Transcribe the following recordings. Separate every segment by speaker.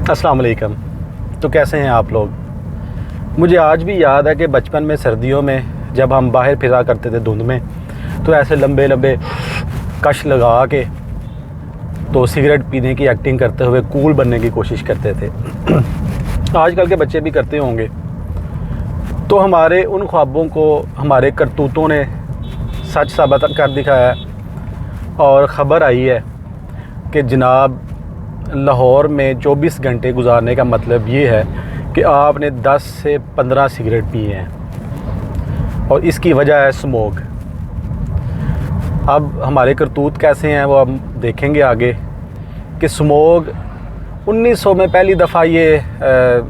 Speaker 1: अस्सलाम वालेकुम। तो कैसे हैं आप लोग? मुझे आज भी याद है कि बचपन में सर्दियों में जब हम बाहर फिरा करते थे धुंध में, तो ऐसे लंबे लंबे कश लगा के तो सिगरेट पीने की एक्टिंग करते हुए कूल बनने की कोशिश करते थे। आजकल के बच्चे भी करते होंगे। तो हमारे उन ख्वाबों को हमारे करतूतों ने सच साबित कर दिखाया और ख़बर आई है कि जनाब लाहौर में 24 घंटे गुजारने का मतलब ये है कि आपने 10 से 15 सिगरेट पिए हैं और इसकी वजह है स्मोक। अब हमारे करतूत कैसे हैं वो हम देखेंगे आगे कि स्मोक 1900 में पहली दफ़ा ये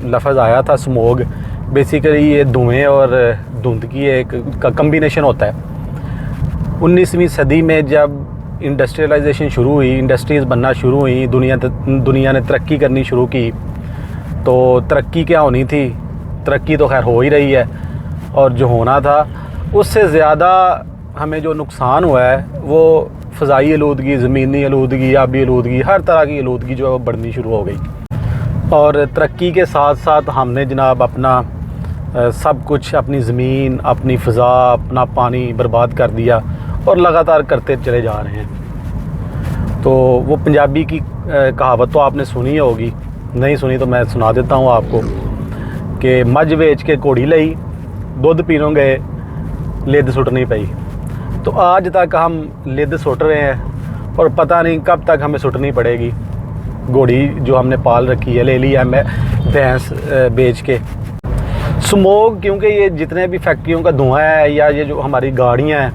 Speaker 1: लफ्ज़ आया था। स्मोक बेसिकली ये धुएँ और धुंध की एक कम्बिनेशन होता है। 19वीं सदी में जब इंडस्ट्रियलाइजेशन शुरू हुई, इंडस्ट्रीज़ बनना शुरू हुई, दुनिया ने तरक्की करनी शुरू की, तो तरक्की क्या होनी थी, तरक्की तो खैर हो ही रही है, और जो होना था उससे ज़्यादा हमें जो नुकसान हुआ है वो फ़ज़ाई आलूदगी, ज़मीनी आलूदगी, आबी आलूदगी, हर तरह की आलूदगी जो है वो बढ़नी शुरू हो गई। और तरक्की के साथ साथ हमने जनाब अपना सब कुछ, अपनी ज़मीन, अपनी फ़ज़ा, अपना पानी बर्बाद कर दिया और लगातार करते चले जा रहे हैं। तो वो पंजाबी की कहावत तो आपने सुनी होगी, नहीं सुनी तो मैं सुना देता हूँ आपको कि मझ बेच के घोड़ी लई, दुध पीनों गए, लिद सुट नहीं पाई। तो आज तक हम लिद सुट रहे हैं और पता नहीं कब तक हमें सुटनी पड़ेगी। घोड़ी जो हमने पाल रखी है, ले ली है मैं भैंस बेच के। स्मोक, क्योंकि ये जितने भी फैक्ट्रियों का धुआं है या ये जो हमारी गाड़ियाँ हैं,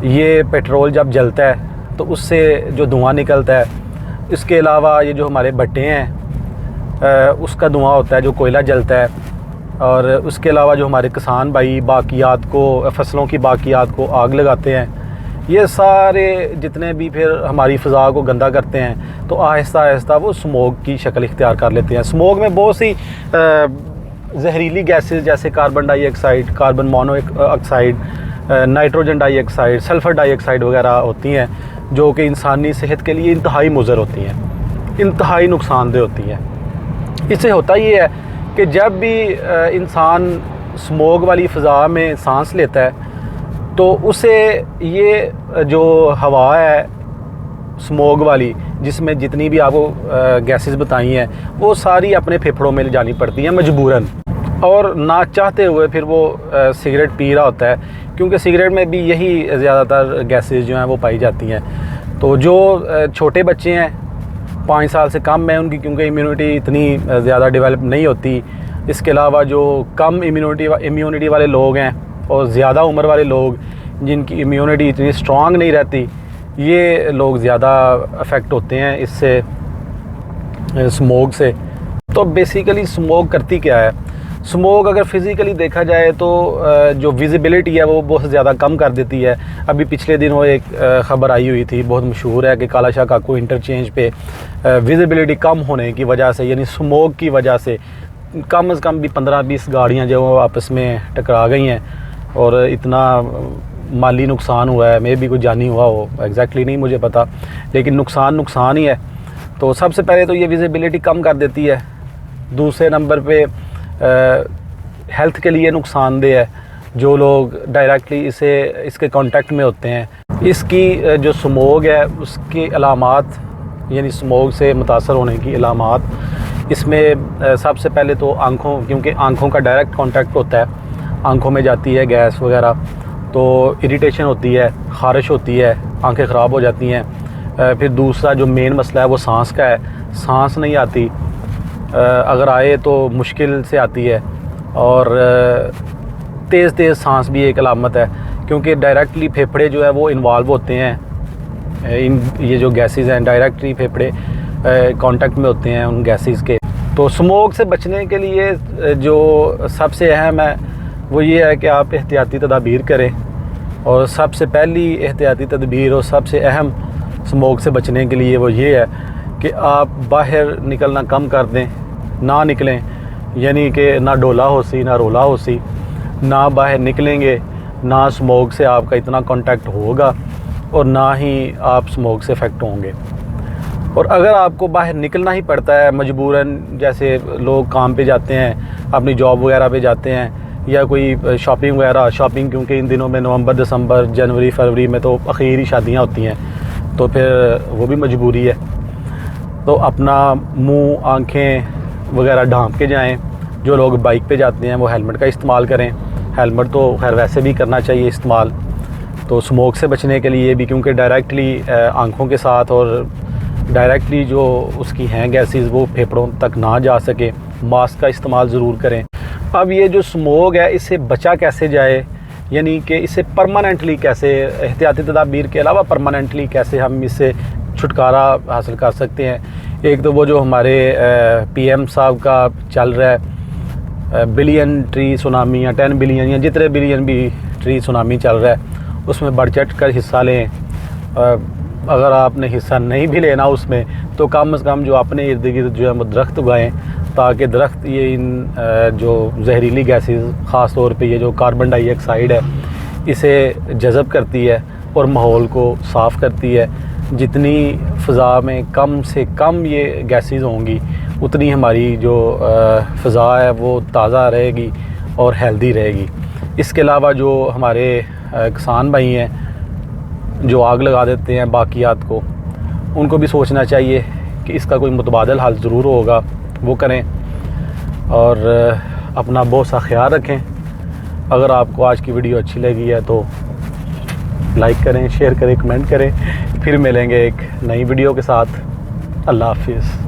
Speaker 1: ये पेट्रोल जब जलता है तो उससे जो धुआं निकलता है, इसके अलावा ये जो हमारे भट्टे हैं उसका धुआं होता है जो कोयला जलता है, और उसके अलावा जो हमारे किसान भाई बाकियात को, फसलों की बाकियात को आग लगाते हैं, ये सारे जितने भी फिर हमारी फ़ज़ा को गंदा करते हैं, तो आहिस्ता आहिस्ता वो स्मोक की शक्ल इख्तियार कर लेते हैं। स्मोक में बहुत सी जहरीली गैसेस जैसे carbon dioxide, carbon monoxide, nitrogen dioxide, sulphur dioxide वगैरह होती हैं जो कि इंसानी सेहत के लिए इंतहाई मुज़र होती हैं, इंतहाई नुकसानदेह होती हैं। इससे होता ये है कि जब भी इंसान स्मोक वाली फ़ज़ा में सांस लेता है तो उसे ये जो हवा है स्मोक वाली, जिसमें जितनी भी आपको गैसेस बताई हैं, वो सारी अपने फेफड़ों में ले जानी पड़ती हैं मजबूरन, और ना चाहते हुए फिर वो सिगरेट पी रहा होता है, क्योंकि सिगरेट में भी यही ज़्यादातर गैसेस जो हैं वो पाई जाती हैं। तो जो छोटे बच्चे हैं, 5 साल से कम है उनकी, क्योंकि इम्यूनिटी इतनी ज़्यादा डेवलप नहीं होती। इसके अलावा जो कम इम्यूनिटी वाले लोग हैं और ज़्यादा उम्र वाले लोग जिनकी इम्यूनिटी इतनी स्ट्रॉन्ग नहीं रहती, ये लोग ज़्यादा अफेक्ट होते हैं इससे, स्मोक से। तो बेसिकली स्मोक करती क्या है? स्मोक अगर फ़िज़िकली देखा जाए तो जो विजिबिलिटी है वो बहुत ज़्यादा कम कर देती है। अभी पिछले दिनों एक ख़बर आई हुई थी, बहुत मशहूर है, कि काला शाह काकू इंटरचेंज पे विजिबिलिटी कम होने की वजह से, यानी स्मोक की वजह से कम से कम भी 15-20 गाड़ियाँ जो आपस में टकरा गई हैं और इतना माली नुकसान हुआ है। मे भी कुछ जानी हुआ हो, एग्जैक्टली नहीं मुझे पता, लेकिन नुकसान ही है। तो सबसे पहले तो ये विजिबिलिटी कम कर देती है। दूसरे नंबर पे हेल्थ के लिए नुकसानदेह है। जो लोग डायरेक्टली इसके कांटेक्ट में होते हैं, इसकी जो स्मोक है उसकी अलामात, यानी स्मोक से मुतासर होने की अलामात, इसमें सबसे पहले तो आँखों, क्योंकि आँखों का डायरेक्ट कांटेक्ट होता है, आँखों में जाती है गैस वगैरह, तो इरिटेशन होती है, ख़ारिश होती है, आँखें ख़राब हो जाती हैं। फिर दूसरा जो मेन मसला है वो सांस का है, सांस नहीं आती, अगर आए तो मुश्किल से आती है, और तेज़ सांस भी एक अलामत है, क्योंकि डायरेक्टली फेफड़े जो है वो इन्वॉल्व होते हैं ये जो गैसेस हैं, डायरेक्टली फेफड़े कांटेक्ट में होते हैं उन गैसेस के। तो स्मोक से बचने के लिए जो सबसे अहम है वो ये है कि आप एहतियाती तदाबीर करें, और सबसे पहली एहतियाती तदबीर और सबसे अहम स्मोक से बचने के लिए वो ये है कि आप बाहर निकलना कम कर दें, ना निकलें, यानी कि ना डोला हो सी ना रोला हो सी, ना बाहर निकलेंगे, ना स्मोक से आपका इतना कांटेक्ट होगा और ना ही आप स्मोक से इफ़ेक्ट होंगे। और अगर आपको बाहर निकलना ही पड़ता है मजबूरन, जैसे लोग काम पे जाते हैं, अपनी जॉब वगैरह पे जाते हैं, या कोई शॉपिंग वगैरह, शॉपिंग क्योंकि इन दिनों में नवंबर, दिसंबर, जनवरी, फरवरी में तो आखिरी शादियां होती हैं, तो फिर वो भी मजबूरी है। तो अपना मुंह, आंखें वगैरह ढांप के जाएं। जो लोग बाइक पे जाते हैं वो हेलमेट का इस्तेमाल करें। हेलमेट तो खैर वैसे भी करना चाहिए इस्तेमाल, तो स्मोक से बचने के लिए भी, क्योंकि डायरेक्टली आँखों के साथ और डायरेक्टली जो उसकी हैं गैसेस वो फेफड़ों तक ना जा सके। मास्क का इस्तेमाल ज़रूर करें। अब ये जो स्मोक है इससे बचा कैसे जाए, यानी कि इससे परमानेंटली कैसे, एहतियाती तदाबीर के अलावा परमानेंटली कैसे हम इससे छुटकारा हासिल कर सकते हैं। एक तो वो जो हमारे पीएम साहब का चल रहा है बिलियन ट्री सुनामी, या 10 बिलियन, या जितने बिलियन भी ट्री सुनामी चल रहा है, उसमें बढ़ चढ़ कर हिस्सा लें। अगर आपने हिस्सा नहीं भी लेना उसमें, तो कम से कम जो अपने इर्द गिर्द जो है वो दरख्त उगाएँ, ताकि दरख्त ये इन जो जहरीली गैसेस, ख़ास तौर पे ये जो कार्बन डाइऑक्साइड है, इसे जज़ब करती है और माहौल को साफ़ करती है। जितनी फ़िज़ा में कम से कम ये गैसेस होंगी, उतनी हमारी जो फ़िज़ा है वो ताज़ा रहेगी और हेल्दी रहेगी। इसके अलावा जो हमारे किसान भाई हैं जो आग लगा देते हैं बाकियात को, उनको भी सोचना चाहिए कि इसका कोई मुतबादल हल ज़रूर होगा, वो करें। और अपना बहुत सा ख्याल रखें। अगर आपको आज की वीडियो अच्छी लगी है तो लाइक करें, शेयर करें, कमेंट करें। फिर मिलेंगे एक नई वीडियो के साथ। अल्लाह हाफिज़।